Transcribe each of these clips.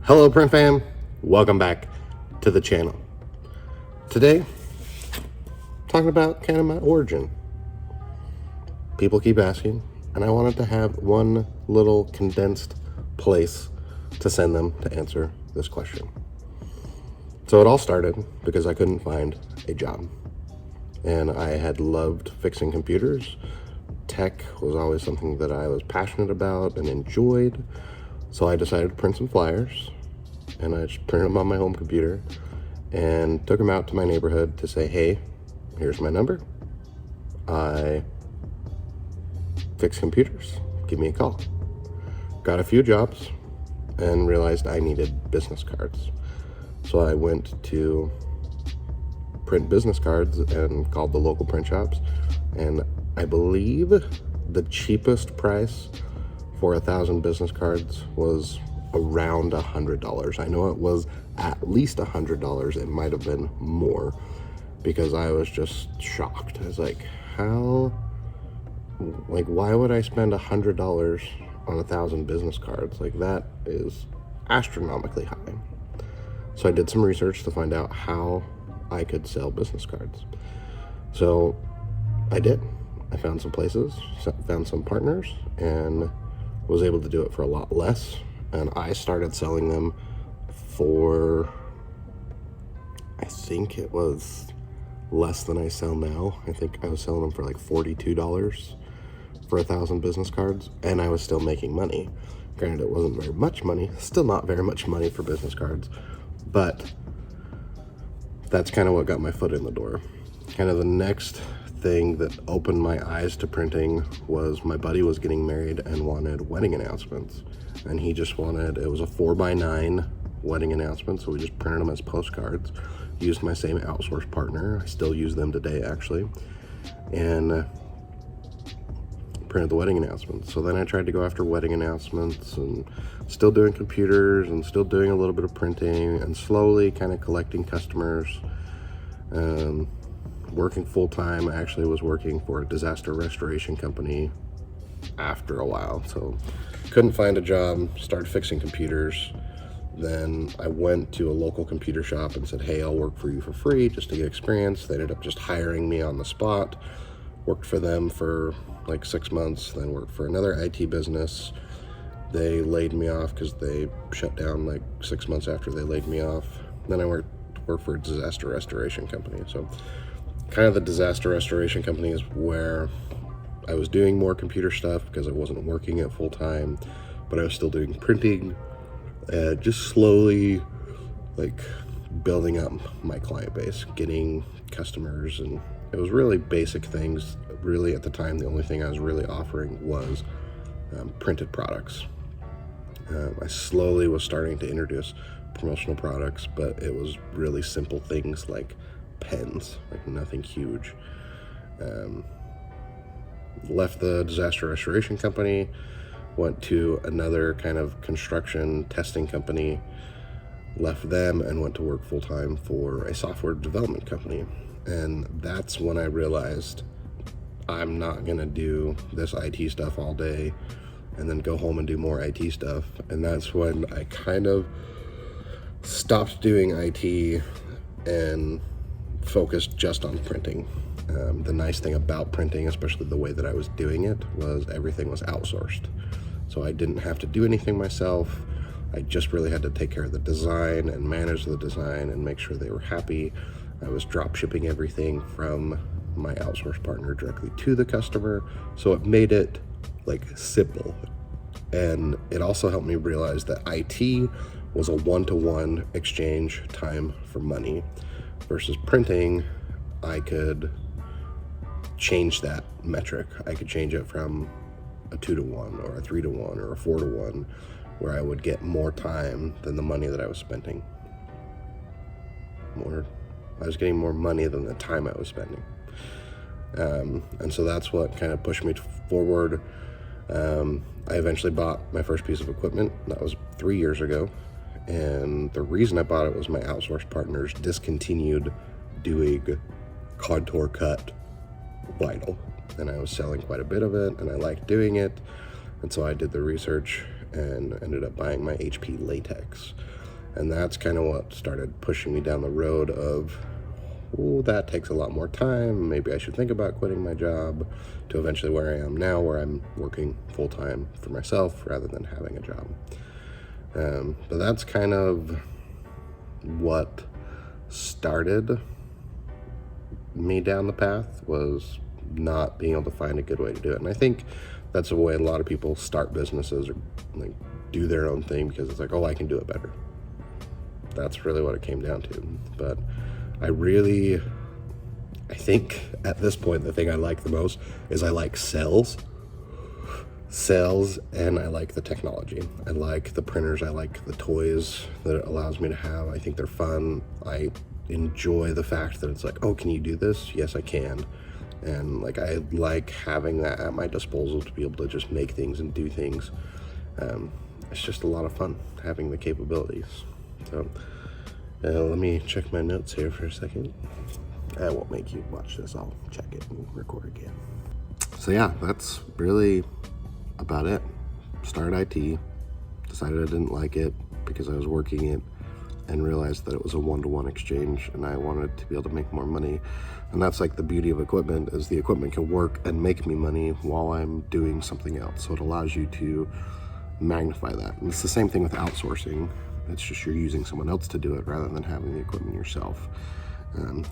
Hello print fam, welcome back to the channel. Today, talking about kind of my origin. People keep asking, and I wanted to have one little condensed place to send them to answer this question. So it all started because I couldn't find a job, and I had loved fixing computers. Tech was always something that I was passionate about and enjoyed. So I decided to print some flyers, and I just printed them on my home computer and took them out to my neighborhood to say, hey, here's my number. I fix computers. Give me a call. Got a few jobs and realized I needed business cards. So I went to print business cards and called the local print shops. And I believe the cheapest price for 1,000 business cards was around $100. I know it was at least $100. It might have been more because I was just shocked. I was like, why would I spend $100 on 1,000 business cards? Like, that is astronomically high. So I did some research to find out how I could sell business cards. So I did. I found some places, found some partners, and was able to do it for a lot less. And I started selling them for, I think it was less than I sell now. I think I was selling them for like $42 for 1,000 business cards, and I was still making money. Granted, it wasn't very much money, still not very much money for business cards, but that's kind of what got my foot in the door. Kind of the next thing that opened my eyes to printing was my buddy was getting married and wanted wedding announcements, and he just wanted, it was a 4x9 wedding announcement, so we just printed them as postcards. Used my same outsource partner. I still use them today, actually, and printed the wedding announcements. So then I tried to go after wedding announcements and still doing computers and still doing a little bit of printing and slowly kind of collecting customers. Working full-time. I actually was working for a disaster restoration company after a while, so couldn't find a job, started fixing computers. Then I went to a local computer shop and said, hey, I'll work for you for free just to get experience. They ended up just hiring me on the spot. Worked for them for like 6 months, then worked for another IT business. They laid me off because they shut down like 6 months after they laid me off. Then I worked for a disaster restoration company. So kind of the disaster restoration company is where I was doing more computer stuff because I wasn't working it full time, but I was still doing printing, just slowly like building up my client base, getting customers, and it was really basic things. Really, at the time, the only thing I was really offering was printed products. I slowly was starting to introduce promotional products, but it was really simple things like pens, like nothing huge. Left the disaster restoration company, went to another kind of construction testing company, left them and went to work full-time for a software development company. And that's when I realized I'm not gonna do this IT stuff all day and then go home and do more IT stuff. And that's when I kind of stopped doing IT and focused just on printing. The nice thing about printing, especially the way that I was doing it, was everything was outsourced. So I didn't have to do anything myself. I just really had to take care of the design and manage the design and make sure they were happy. I was drop shipping everything from my outsource partner directly to the customer. So it made it like simple. And it also helped me realize that IT was a one-to-one exchange time for money versus printing. I could change that metric. I could change it from a 2-to-1 or a 3-to-1 or a 4-to-1, where I would get more time than the money that I was spending. I was getting more money than the time I was spending. And so that's what kind of pushed me forward. I eventually bought my first piece of equipment. That was 3 years ago. And the reason I bought it was my outsourced partners discontinued doing contour cut vinyl. And I was selling quite a bit of it, and I liked doing it. And so I did the research and ended up buying my HP Latex. And that's kind of what started pushing me down the road of, oh, that takes a lot more time. Maybe I should think about quitting my job, to eventually where I am now, where I'm working full-time for myself rather than having a job. But that's kind of what started me down the path, was not being able to find a good way to do it. And I think that's the way a lot of people start businesses, or like do their own thing, because it's like, oh, I can do it better. That's really what it came down to. But I think at this point, the thing I like the most is I like sales, and I like the technology. I like the printers, I like the toys that it allows me to have. I think they're fun. I enjoy the fact that it's like, oh, can you do this? Yes, I can. And like, I like having that at my disposal to be able to just make things and do things. It's just a lot of fun having the capabilities. So let me check my notes here for a second. I won't make you watch this, I'll check it and record again. So yeah, that's really about it. Started IT, decided I didn't like it because I was working it, and realized that it was a one-to-one exchange, and I wanted to be able to make more money. And that's like the beauty of equipment, is the equipment can work and make me money while I'm doing something else. So it allows you to magnify that. And it's the same thing with outsourcing. It's just you're using someone else to do it rather than having the equipment yourself.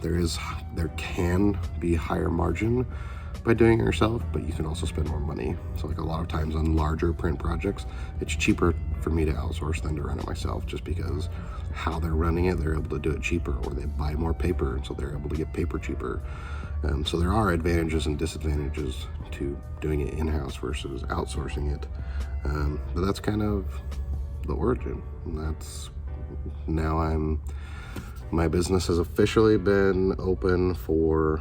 There can be higher margin by doing it yourself, but you can also spend more money. So like a lot of times on larger print projects, it's cheaper for me to outsource than to run it myself, just because how they're running it, they're able to do it cheaper, or they buy more paper, and so they're able to get paper cheaper. So there are advantages and disadvantages to doing it in-house versus outsourcing it. But that's kind of the origin. And that's now my business has officially been open for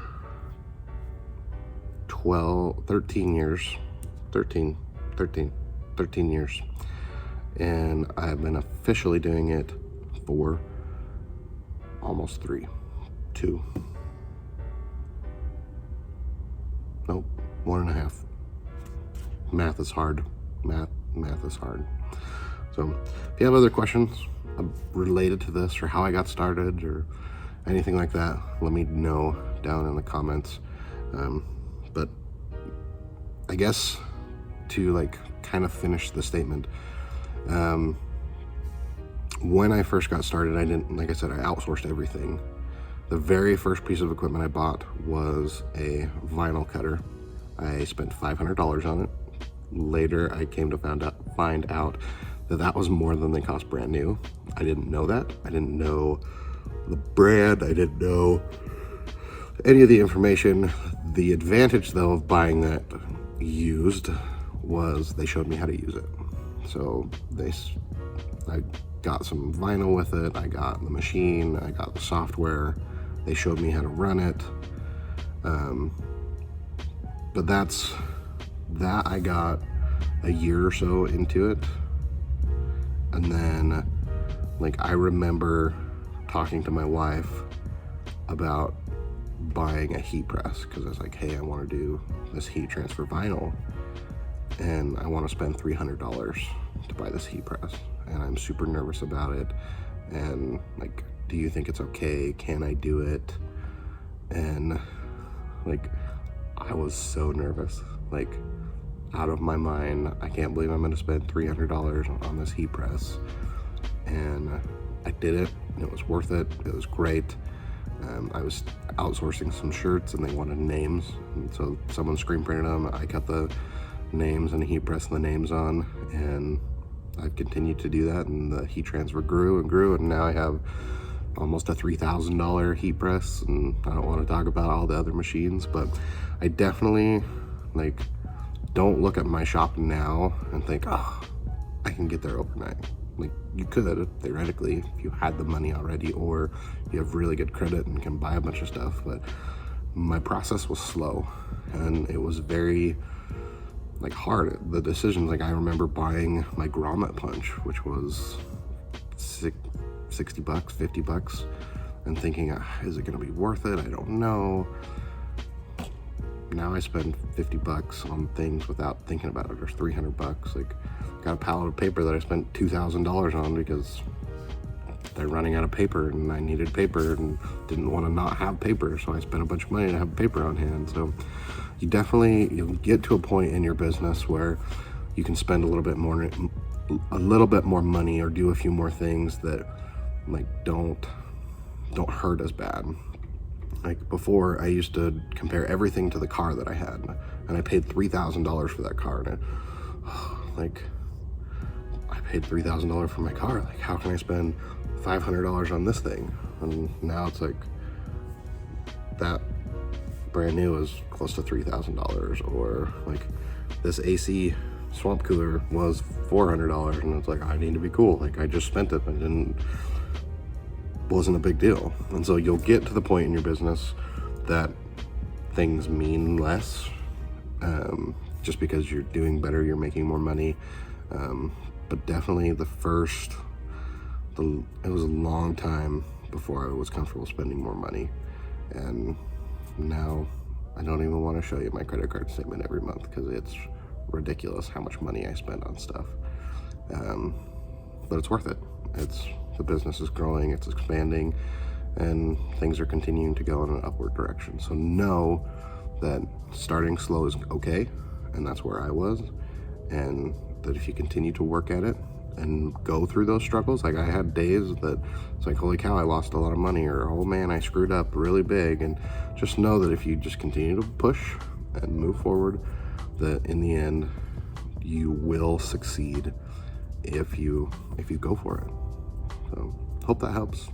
13 years. 13 years. And I've been officially doing it for almost 2. Nope, 1.5. Math is hard. Math is hard. So if you have other questions related to this, or how I got started, or anything like that, let me know down in the comments. But I guess to like kind of finish the statement, when I first got started, I didn't, like I said, I outsourced everything. The very first piece of equipment I bought was a vinyl cutter. I spent $500 on it. Later, I came to find out that that was more than they cost brand new. I didn't know that. I didn't know the brand. I didn't know any of the information. The advantage, though, of buying that used was they showed me how to use it. So I got some vinyl with it. I got the machine. I got the software. They showed me how to run it. But that I got a year or so into it. And then, like, I remember talking to my wife about buying a heat press, because I was like, hey, I want to do this heat transfer vinyl, and I want to spend $300 to buy this heat press, and I'm super nervous about it, and like, do you think it's okay? Can I do it? And like, I was so nervous, like, out of my mind. I can't believe I'm going to spend $300 on this heat press. And I did it, and it was worth it. It was great. I was outsourcing some shirts, and they wanted names, and so someone screen printed them. I cut the names and heat pressed the names on, and I've continued to do that, and the heat transfer grew and grew, and now I have almost a $3,000 heat press. And I don't want to talk about all the other machines, but I definitely, like, don't look at my shop now and think, oh, I can get there overnight. Like, you could, theoretically, if you had the money already, or you have really good credit and can buy a bunch of stuff. But my process was slow, and it was very, like, hard. The decisions, like, I remember buying my grommet punch, which was $60, $50, and thinking, is it gonna be worth it? I don't know. now I spend 50 bucks on things without thinking about it, or 300 bucks. Like, got a pallet of paper that I spent $2,000 on because they're running out of paper and I needed paper and didn't want to not have paper, so I spent a bunch of money to have paper on hand. So you'll get to a point in your business where you can spend a little bit more money, or do a few more things that like don't hurt as bad. Like before, I used to compare everything to the car that I had, and I paid $3,000 for that car, and like, I paid $3,000 for my car. Like, how can I spend $500 on this thing? And now it's like, that brand new is close to $3,000, or like this AC swamp cooler was $400, and it's like, I need to be cool. Like, I just spent it, wasn't a big deal. And so you'll get to the point in your business that things mean less, just because you're doing better, you're making more money. But definitely it was a long time before I was comfortable spending more money, and now I don't even want to show you my credit card statement every month because it's ridiculous how much money I spend on stuff. But it's worth it. The business is growing, it's expanding, and things are continuing to go in an upward direction. So know that starting slow is okay, and that's where I was, and that if you continue to work at it and go through those struggles, like I had days that it's like, holy cow, I lost a lot of money, or oh man, I screwed up really big, and just know that if you just continue to push and move forward, that in the end you will succeed if you go for it. So hope that helps.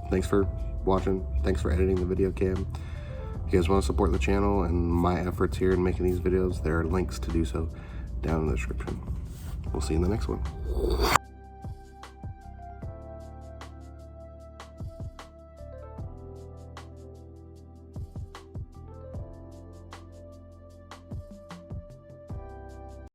Thanks for watching. Thanks for editing the video cam. If you guys want to support the channel and my efforts here in making these videos, there are links to do so down in the description. We'll see you in the next one.